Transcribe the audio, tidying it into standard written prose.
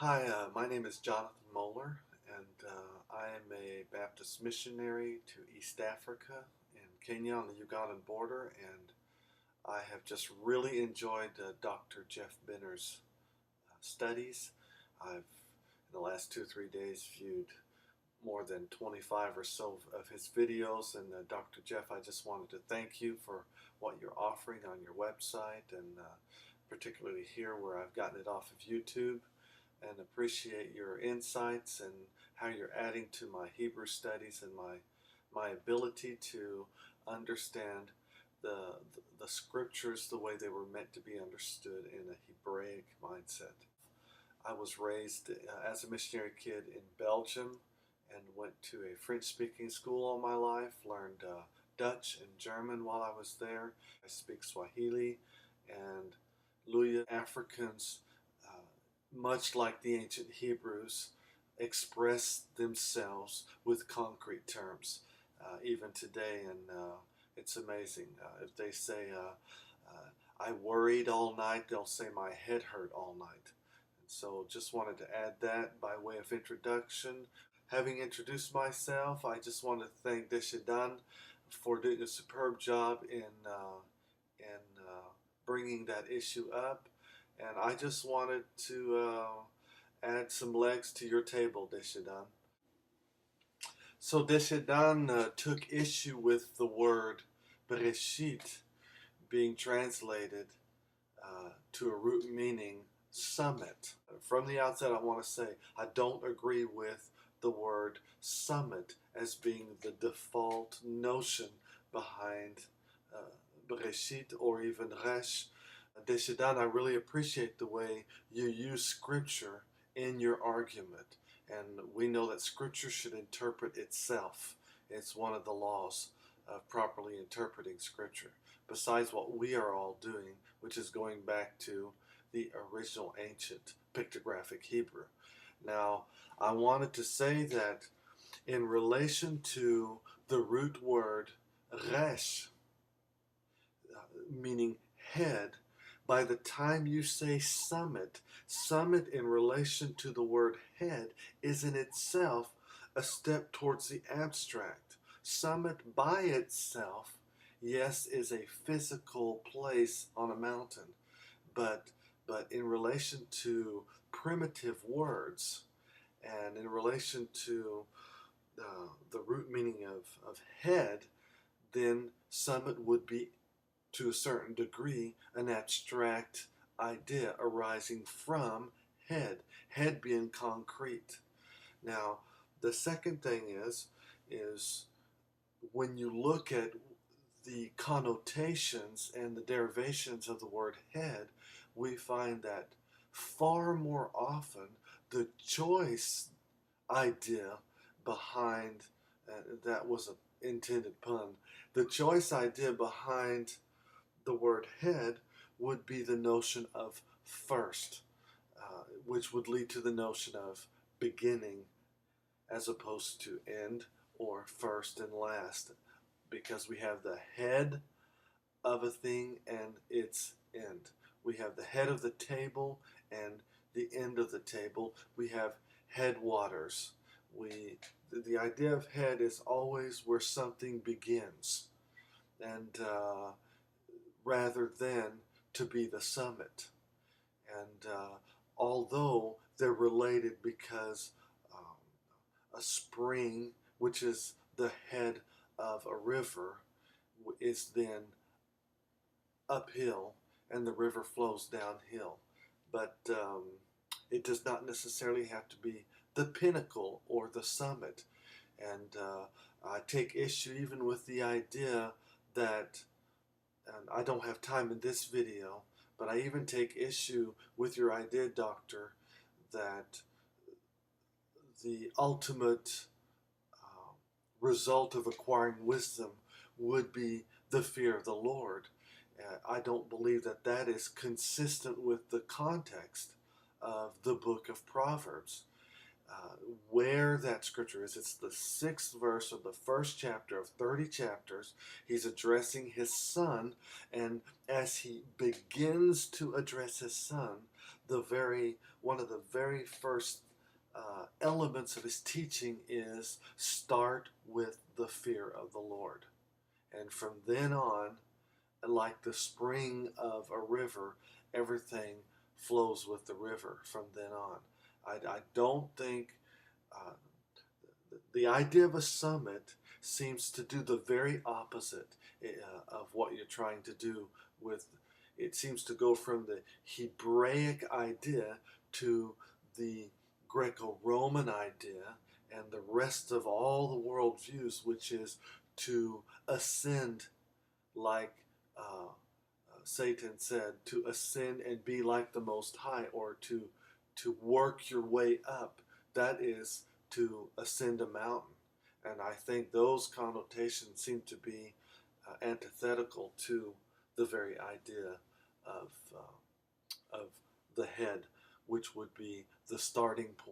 Hi, my name is Jonathan Mohler, and I am a Baptist missionary to East Africa in Kenya on the Ugandan border, and I have just really enjoyed Dr. Jeff Benner's studies. I've, in the last 2 or 3 days, viewed more than 25 or so of his videos, and Dr. Jeff, I just wanted to thank you for what you're offering on your website, and particularly here where I've gotten it off of YouTube, and appreciate your insights and how you're adding to my Hebrew studies and my ability to understand the scriptures the way they were meant to be understood in a Hebraic mindset. I was raised as a missionary kid in Belgium and went to a French-speaking school all my life, learned Dutch and German while I was there. I speak Swahili and Luya. Africans, much like the ancient Hebrews, express themselves with concrete terms, even today, and it's amazing. If they say, I worried all night, they'll say, my head hurt all night. And so just wanted to add that by way of introduction. Having introduced myself, I just want to thank Deshedan for doing a superb job in bringing that issue up. And I just wanted to add some legs to your table, Deshedan. So Deshedan took issue with the word Bereshit being translated to a root meaning summit. From the outset, I want to say I don't agree with the word summit as being the default notion behind Bereshit or even Resh. Deshedan, I really appreciate the way you use Scripture in your argument. And we know that Scripture should interpret itself. It's one of the laws of properly interpreting Scripture, besides what we are all doing, which is going back to the original ancient pictographic Hebrew. Now, I wanted to say that in relation to the root word resh, meaning head, by the time you say summit, summit in relation to the word head is in itself a step towards the abstract. Summit by itself, yes, is a physical place on a mountain, but in relation to primitive words and in relation to the root meaning of head, then summit would be, to a certain degree, an abstract idea arising from head being concrete. Now, the second thing is when you look at the connotations and the derivations of the word head, we find that far more often the choice idea behind, that was an intended pun, the choice idea behind the word head would be the notion of first, which would lead to the notion of beginning as opposed to end or first and last, because we have the head of a thing and its end. We have the head of the table and the end of the table. We have headwaters. The idea of head is always where something begins, and rather than to be the summit. And although they're related because a spring, which is the head of a river, is then uphill and the river flows downhill. But it does not necessarily have to be the pinnacle or the summit. And I take issue even with the idea that, and I don't have time in this video, but I even take issue with your idea, Doctor, that the ultimate result of acquiring wisdom would be the fear of the Lord. I don't believe that that is consistent with the context of the book of Proverbs. Where that scripture is, it's the 6th verse of the 1st chapter of 30 chapters. He's addressing his son, and as he begins to address his son, one of the very first elements of his teaching is start with the fear of the Lord. And from then on, like the spring of a river, everything flows with the river from then on. I don't think the idea of a summit seems to do the very opposite of what you're trying to do with. It seems to go from the Hebraic idea to the Greco-Roman idea and the rest of all the world views, which is to ascend like Satan said, to ascend and be like the Most High, or to work your way up. That is to ascend a mountain. And I think those connotations seem to be antithetical to the very idea of the head, which would be the starting point.